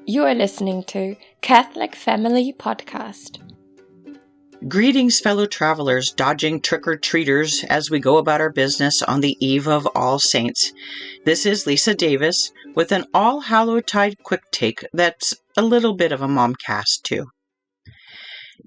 You are listening to Catholic Family Podcast. Greetings, fellow travelers dodging trick-or-treaters as we go about our business on the eve of All Saints. This is Lisa Davis with an All-Hallowtide quick take that's a little bit of a momcast too.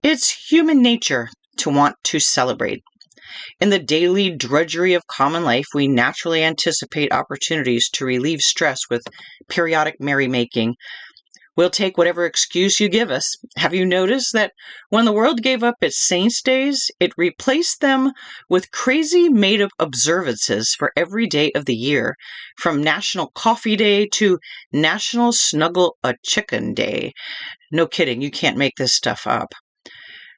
It's human nature to want to celebrate. In the daily drudgery of common life, we naturally anticipate opportunities to relieve stress with periodic merrymaking. We'll take whatever excuse you give us. Have you noticed that when the world gave up its saints' days, it replaced them with crazy made-up observances for every day of the year, from National Coffee Day to National Snuggle a Chicken Day? No kidding, you can't make this stuff up.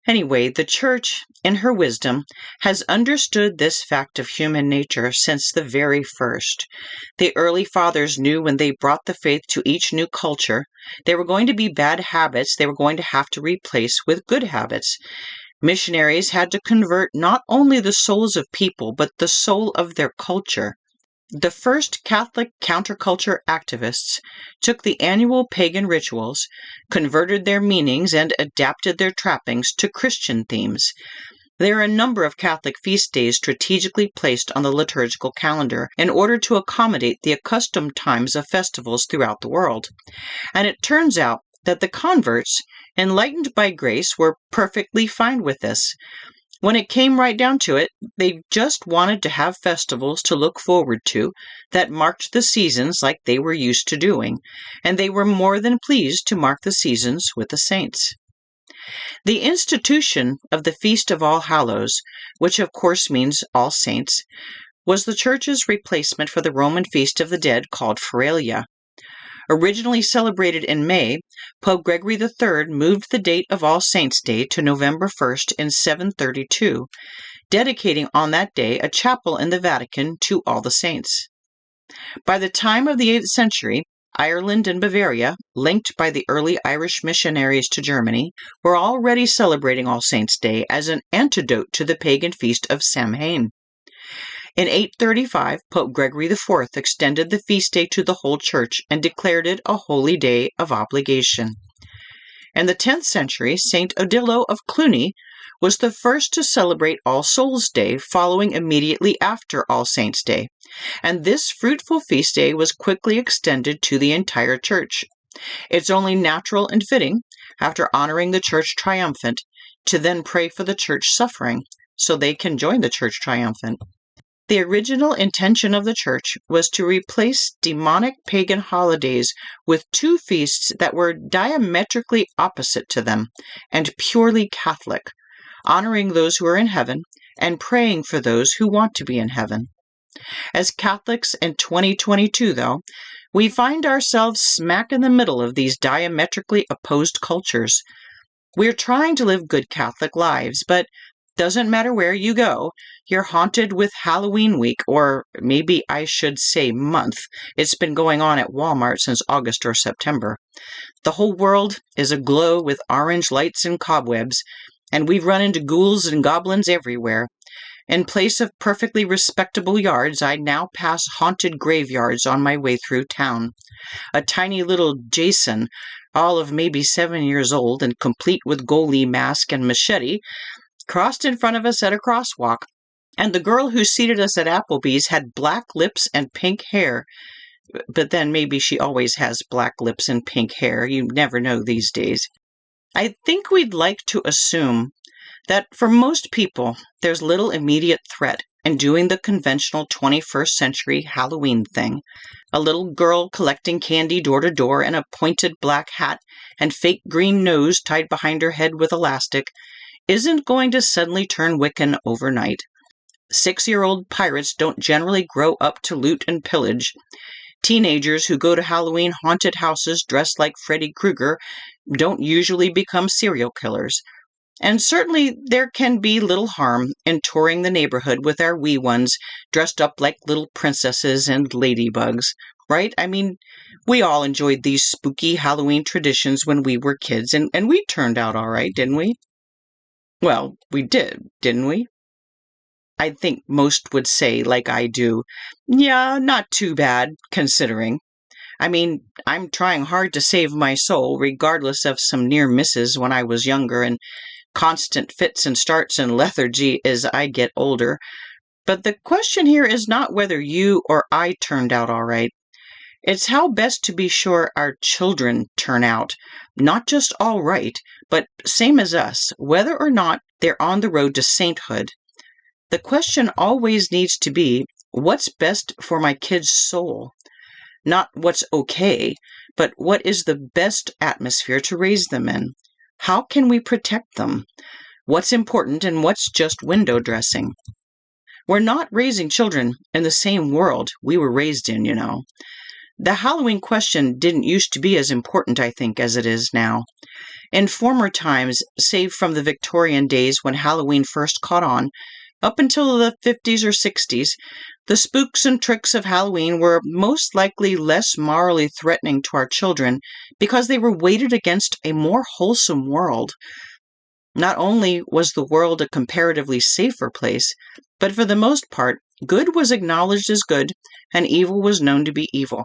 Anyway, the Church, in her wisdom, has understood this fact of human nature since the very first. The early fathers knew when they brought the faith to each new culture, there were going to be bad habits they were going to have to replace with good habits. Missionaries had to convert not only the souls of people, but the soul of their culture. The first Catholic counterculture activists took the annual pagan rituals, converted their meanings, and adapted their trappings to Christian themes. There are a number of Catholic feast days strategically placed on the liturgical calendar in order to accommodate the accustomed times of festivals throughout the world. And it turns out that the converts, enlightened by grace, were perfectly fine with this. When it came right down to it, they just wanted to have festivals to look forward to that marked the seasons like they were used to doing, and they were more than pleased to mark the seasons with the saints. The institution of the Feast of All Hallows, which of course means All Saints, was the Church's replacement for the Roman Feast of the Dead called Feralia. Originally celebrated in May, Pope Gregory III moved the date of All Saints' Day to November 1st in 732, dedicating on that day a chapel in the Vatican to all the saints. By the time of the 8th century, Ireland and Bavaria, linked by the early Irish missionaries to Germany, were already celebrating All Saints' Day as an antidote to the pagan feast of Samhain. In 835, Pope Gregory IV extended the feast day to the whole Church and declared it a holy day of obligation. In the 10th century, Saint Odilo of Cluny was the first to celebrate All Souls' Day following immediately after All Saints' Day, and this fruitful feast day was quickly extended to the entire Church. It's only natural and fitting, after honoring the Church triumphant, to then pray for the Church suffering, so they can join the Church triumphant. The original intention of the Church was to replace demonic pagan holidays with two feasts that were diametrically opposite to them and purely Catholic, honoring those who are in heaven and praying for those who want to be in heaven. As Catholics in 2022, though, we find ourselves smack in the middle of these diametrically opposed cultures. We're trying to live good Catholic lives, but doesn't matter where you go, you're haunted with Halloween week, or maybe I should say month. It's been going on at Walmart since August or September. The whole world is aglow with orange lights and cobwebs, and we've run into ghouls and goblins everywhere. In place of perfectly respectable yards, I now pass haunted graveyards on my way through town. A tiny little Jason, all of maybe 7 years old and complete with goalie mask and machete, crossed in front of us at a crosswalk, and the girl who seated us at Applebee's had black lips and pink hair. But then maybe she always has black lips and pink hair. You never know these days. I think we'd like to assume that for most people, there's little immediate threat in doing the conventional 21st century Halloween thing. A little girl collecting candy door to door in a pointed black hat and fake green nose tied behind her head with elastic isn't going to suddenly turn Wiccan overnight. 6-year-old pirates don't generally grow up to loot and pillage. Teenagers who go to Halloween haunted houses dressed like Freddy Krueger don't usually become serial killers. And certainly there can be little harm in touring the neighborhood with our wee ones dressed up like little princesses and ladybugs, right? I mean, we all enjoyed these spooky Halloween traditions when we were kids, and we turned out all right, didn't we? Well, we did, didn't we? I think most would say, like I do, yeah, not too bad, considering. I mean, I'm trying hard to save my soul, regardless of some near misses when I was younger and constant fits and starts and lethargy as I get older. But the question here is not whether you or I turned out all right. It's how best to be sure our children turn out, not just all right, but same as us, whether or not they're on the road to sainthood. The question always needs to be, what's best for my kid's soul? Not what's okay, but what is the best atmosphere to raise them in? How can we protect them? What's important and what's just window dressing? We're not raising children in the same world we were raised in, you know. The Halloween question didn't used to be as important, I think, as it is now. In former times, save from the Victorian days when Halloween first caught on, up until the 50s or 60s, the spooks and tricks of Halloween were most likely less morally threatening to our children because they were weighted against a more wholesome world. Not only was the world a comparatively safer place, but for the most part, good was acknowledged as good and evil was known to be evil.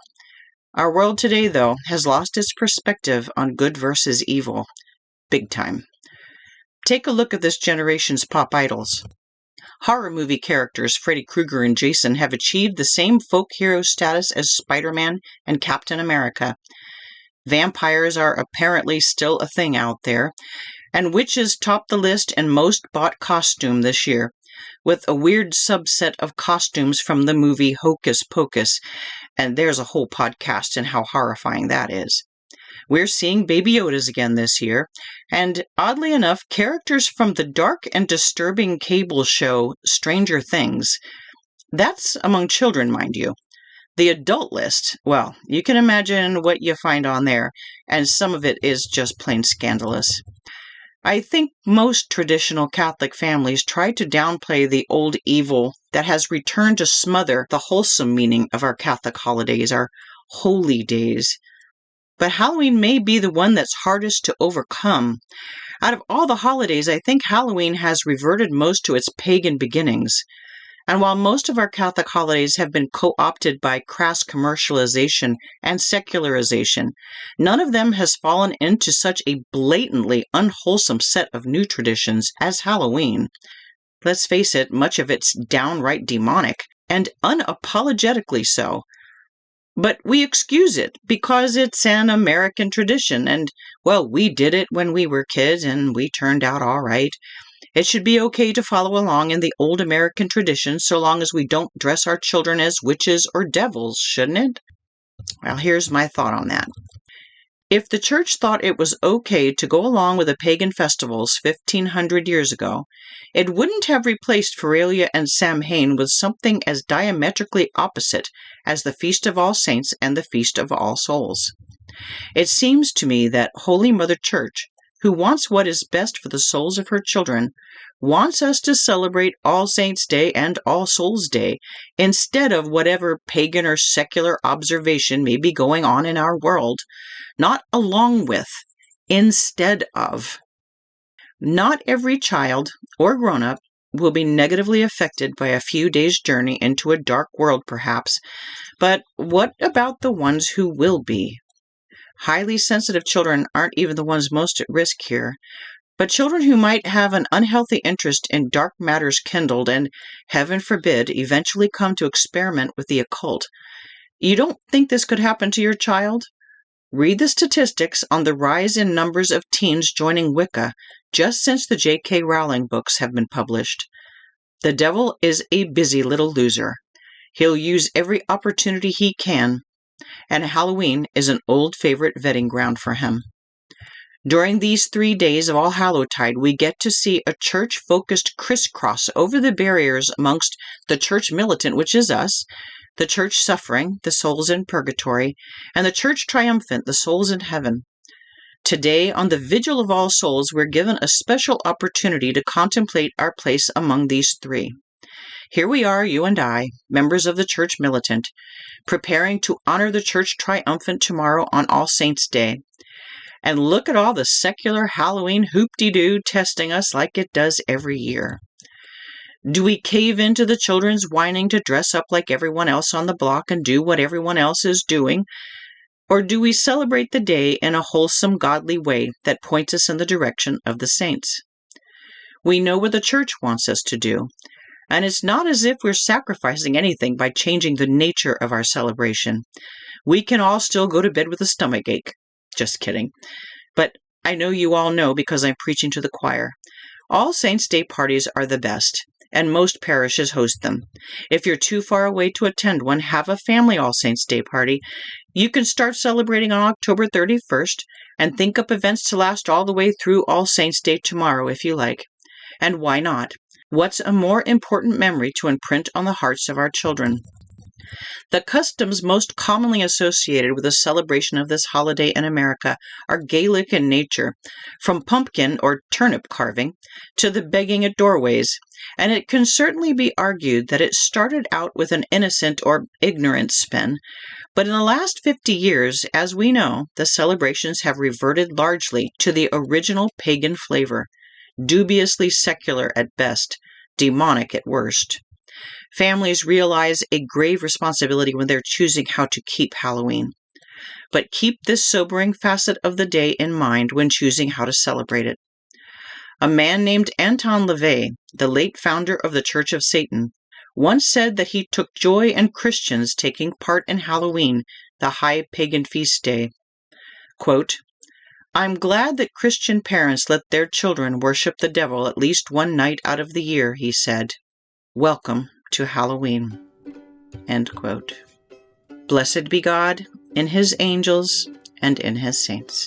Our world today, though, has lost its perspective on good versus evil. Big time. Take a look at this generation's pop idols. Horror movie characters Freddy Krueger and Jason have achieved the same folk hero status as Spider-Man and Captain America. Vampires are apparently still a thing out there, and witches top the list in most bought costume this year, with a weird subset of costumes from the movie Hocus Pocus, and there's a whole podcast in how horrifying that is. We're seeing Baby Yodas again this year, and oddly enough, characters from the dark and disturbing cable show Stranger Things. That's among children, mind you. The adult list, well, you can imagine what you find on there, and some of it is just plain scandalous. I think most traditional Catholic families try to downplay the old evil that has returned to smother the wholesome meaning of our Catholic holidays, our holy days. But Halloween may be the one that's hardest to overcome. Out of all the holidays, I think Halloween has reverted most to its pagan beginnings. And while most of our Catholic holidays have been co-opted by crass commercialization and secularization, none of them has fallen into such a blatantly unwholesome set of new traditions as Halloween. Let's face it, much of it's downright demonic, and unapologetically so. But we excuse it because it's an American tradition, and, well, we did it when we were kids, and we turned out all right. It should be okay to follow along in the old American tradition so long as we don't dress our children as witches or devils, shouldn't it? Well, here's my thought on that. If the church thought it was okay to go along with the pagan festivals 1,500 years ago, it wouldn't have replaced Feralia and Samhain with something as diametrically opposite as the Feast of All Saints and the Feast of All Souls. It seems to me that Holy Mother Church, who wants what is best for the souls of her children, wants us to celebrate All Saints' Day and All Souls' Day instead of whatever pagan or secular observation may be going on in our world, not along with, instead of. Not every child or grown-up will be negatively affected by a few days' journey into a dark world, perhaps, but what about the ones who will be? Highly sensitive children aren't even the ones most at risk here, but children who might have an unhealthy interest in dark matters kindled and, heaven forbid, eventually come to experiment with the occult. You don't think this could happen to your child? Read the statistics on the rise in numbers of teens joining Wicca just since the J.K. Rowling books have been published. The devil is a busy little loser. He'll use every opportunity he can, and Halloween is an old favorite vetting ground for him. During these 3 days of All Hallowtide, we get to see a church-focused crisscross over the barriers amongst the church militant, which is us, the church suffering, the souls in purgatory, and the church triumphant, the souls in heaven. Today, on the Vigil of All Souls, we're given a special opportunity to contemplate our place among these three. Here we are, you and I, members of the church militant, preparing to honor the church triumphant tomorrow on All Saints' Day. And look at all the secular Halloween hoop-de-doo testing us like it does every year. Do we cave into the children's whining to dress up like everyone else on the block and do what everyone else is doing? Or do we celebrate the day in a wholesome, godly way that points us in the direction of the saints? We know what the Church wants us to do, and it's not as if we're sacrificing anything by changing the nature of our celebration. We can all still go to bed with a stomachache. Just kidding. But I know you all know because I'm preaching to the choir. All Saints' Day parties are the best, and most parishes host them. If you're too far away to attend one, have a family All Saints' Day party. You can start celebrating on October 31st and think up events to last all the way through All Saints' Day tomorrow if you like. And why not? What's a more important memory to imprint on the hearts of our children? The customs most commonly associated with the celebration of this holiday in America are Gaelic in nature, from pumpkin or turnip carving to the begging at doorways, and it can certainly be argued that it started out with an innocent or ignorant spin, but in the last 50 years, as we know, the celebrations have reverted largely to the original pagan flavor, dubiously secular at best, demonic at worst. Families realize a grave responsibility when they're choosing how to keep Halloween. But keep this sobering facet of the day in mind when choosing how to celebrate it. A man named Anton LaVey, the late founder of the Church of Satan, once said that he took joy in Christians taking part in Halloween, the high pagan feast day. Quote, "I'm glad that Christian parents let their children worship the devil at least one night out of the year," he said. "Welcome to Halloween." End quote. Blessed be God in his angels and in his saints.